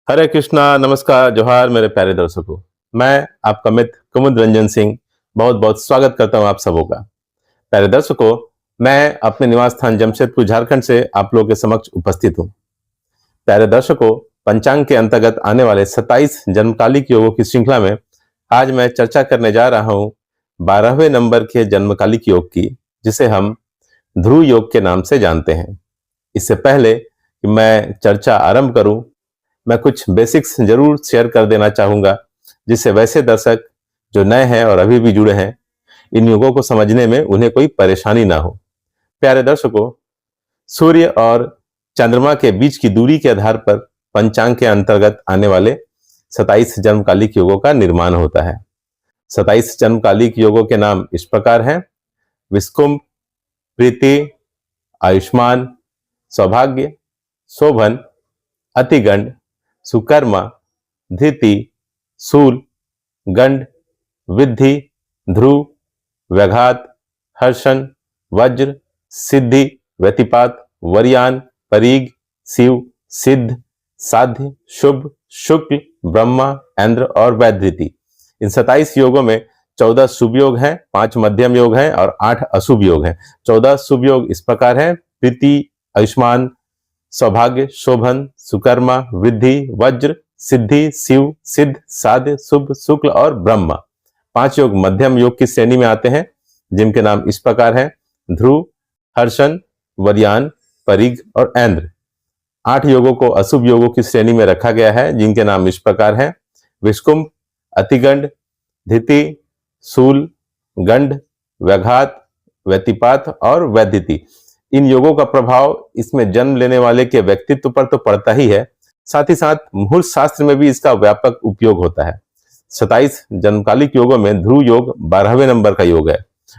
हरे कृष्णा, नमस्कार, जोहार मेरे प्यारे दर्शकों। मैं आपका मित्र कुमुद रंजन सिंह बहुत बहुत स्वागत करता हूं आप सबों का। प्यारे दर्शकों, मैं अपने निवास स्थान जमशेदपुर झारखंड से आप लोगों के समक्ष उपस्थित हूं। प्यारे दर्शकों, पंचांग के अंतर्गत आने वाले 27 जन्मकालिक योगों की श्रृंखला में आज मैं चर्चा करने जा रहा हूं 12वें नंबर के जन्मकालिक योग की, जिसे हम ध्रुव योग के नाम से जानते हैं। इससे पहले कि मैं चर्चा आरंभ करूं, मैं कुछ बेसिक्स जरूर शेयर कर देना चाहूंगा, जिससे वैसे दर्शक जो नए हैं और अभी भी जुड़े हैं, इन युगों को समझने में उन्हें कोई परेशानी ना हो। प्यारे दर्शकों, सूर्य और चंद्रमा के बीच की दूरी के आधार पर पंचांग के अंतर्गत आने वाले 27 जन्मकालिक योगों का निर्माण होता है। 27 जन्मकालिक योगों के नाम इस प्रकार हैं: विस्कुंभ, प्रीति, आयुष्मान, सौभाग्य, शोभन, अतिगंड, सुकर्मा, धृति, शूल, गंड, विद्धि, ध्रुव, व्याघात, हर्षण, वज्र, सिद्धि, व्यतिपात, वरयान, परीग, शिव, सिद्ध, साध्य, शुभ, शुक्ल, ब्रह्मा, इंद्र और वैधृति। इन 27 योगों में 14 शुभ योग हैं, 5 मध्यम योग हैं और 8 अशुभ योग हैं। 14 शुभ योग इस प्रकार हैं: प्रीति, आयुष्मान, सौभाग्य, शोभन, सुकर्मा, वृद्धि, वज्र, सिद्धि, शिव, सिद्ध, साध्य, शुभ, शुक्ल और ब्रह्मा। 5 योग मध्यम योग की श्रेणी में आते हैं, जिनके नाम इस प्रकार हैं: ध्रुव, हर्षण, वरयान, परिग और इंद्र। 8 योगों को अशुभ योगों की श्रेणी में रखा गया है, जिनके नाम इस प्रकार हैं: विष्कुंभ, अतिगंड, धृति, शूल, गंड, व्याघात, व्यतिपात और वैधृति। इन योगों का प्रभाव इसमें जन्म लेने वाले के व्यक्तित्व पर तो पड़ता ही है, साथ ही साथ मुहूर्त शास्त्र में भी इसका व्यापक उपयोग होता है। 27 जन्मकालिक योगों में ध्रुव योग 12वें नंबर का योग है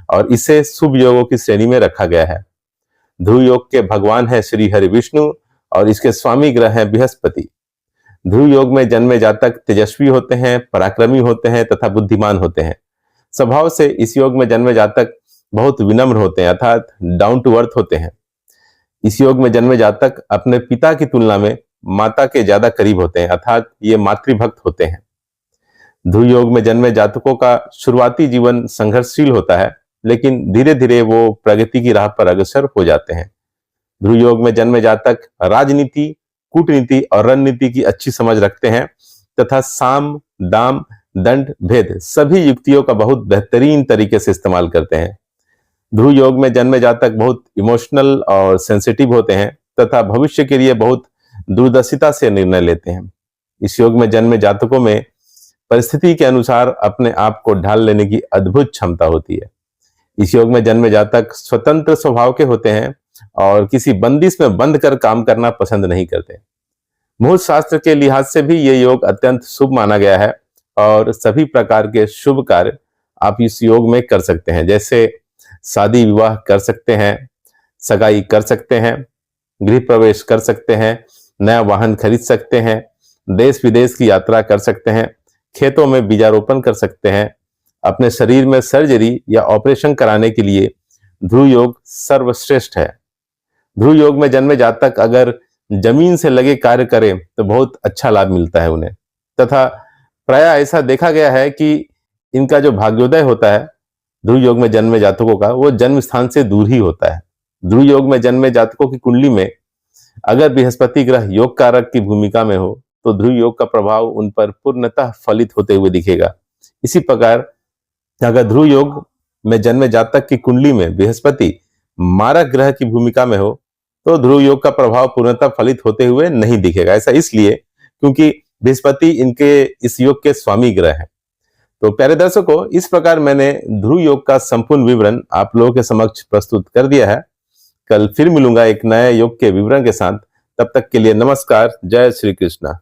और इसे शुभ योगों की श्रेणी में रखा गया है। ध्रुव योग के भगवान है श्री हरि विष्णु और इसके स्वामी ग्रह है बृहस्पति। ध्रुव योग में जन्मे जातक तेजस्वी होते हैं, पराक्रमी होते हैं तथा बुद्धिमान होते हैं। स्वभाव से इस योग में जन्मे जातक बहुत विनम्र होते हैं, अर्थात डाउन टू अर्थ होते हैं। इस योग में जन्मे जातक अपने पिता की तुलना में माता के ज्यादा करीब होते हैं, अर्थात ये मातृभक्त होते हैं। ध्रुव योग में जन्मे जातकों का शुरुआती जीवन संघर्षशील होता है, लेकिन धीरे धीरे वो प्रगति की राह पर अग्रसर हो जाते हैं। ध्रुव योग में जन्मे जातक राजनीति, कूटनीति और रणनीति की अच्छी समझ रखते हैं तथा साम, दाम, दंड, भेद सभी युक्तियों का बहुत बेहतरीन तरीके से इस्तेमाल करते हैं। ध्रुव योग में जन्मे जातक बहुत इमोशनल और सेंसिटिव होते हैं तथा भविष्य के लिए बहुत दूरदर्शिता से निर्णय लेते हैं। इस योग में जन्मे जातकों में परिस्थिति के अनुसार अपने आप को ढाल लेने की अद्भुत क्षमता होती है। इस योग में जन्मे जातक स्वतंत्र स्वभाव के होते हैं और किसी बंदिश में बंद कर काम करना पसंद नहीं करते। मुहूर्त शास्त्र के लिहाज से भी ये योग अत्यंत शुभ माना गया है और सभी प्रकार के शुभ कार्य आप इस योग में कर सकते हैं, जैसे शादी विवाह कर सकते हैं, सगाई कर सकते हैं, गृह प्रवेश कर सकते हैं, नया वाहन खरीद सकते हैं, देश विदेश की यात्रा कर सकते हैं, खेतों में बीजारोपण कर सकते हैं। अपने शरीर में सर्जरी या ऑपरेशन कराने के लिए ध्रुव योग सर्वश्रेष्ठ है। ध्रुव योग में जन्मे जातक अगर जमीन से लगे कार्य करें तो बहुत अच्छा लाभ मिलता है उन्हें, तथा प्रायः ऐसा देखा गया है कि इनका जो भाग्योदय होता है ध्रुव योग में जन्मे जातकों का, वो जन्म स्थान से दूर ही होता है। ध्रुव योग में जन्मे जातकों की कुंडली में अगर बृहस्पति ग्रह योग कारक की भूमिका में हो तो ध्रुव योग का प्रभाव उन पर पूर्णतः फलित होते हुए दिखेगा। इसी प्रकार अगर ध्रुव योग में जन्मे जातक की कुंडली में बृहस्पति मारक ग्रह की भूमिका में हो तो ध्रुव योग का प्रभाव पूर्णतः फलित होते हुए नहीं दिखेगा। ऐसा इसलिए क्योंकि बृहस्पति इनके इस योग के स्वामी ग्रह हैं। तो प्यारे दर्शकों, इस प्रकार मैंने ध्रुव योग का संपूर्ण विवरण आप लोगों के समक्ष प्रस्तुत कर दिया है। कल फिर मिलूंगा एक नए योग के विवरण के साथ। तब तक के लिए नमस्कार, जय श्री कृष्णा।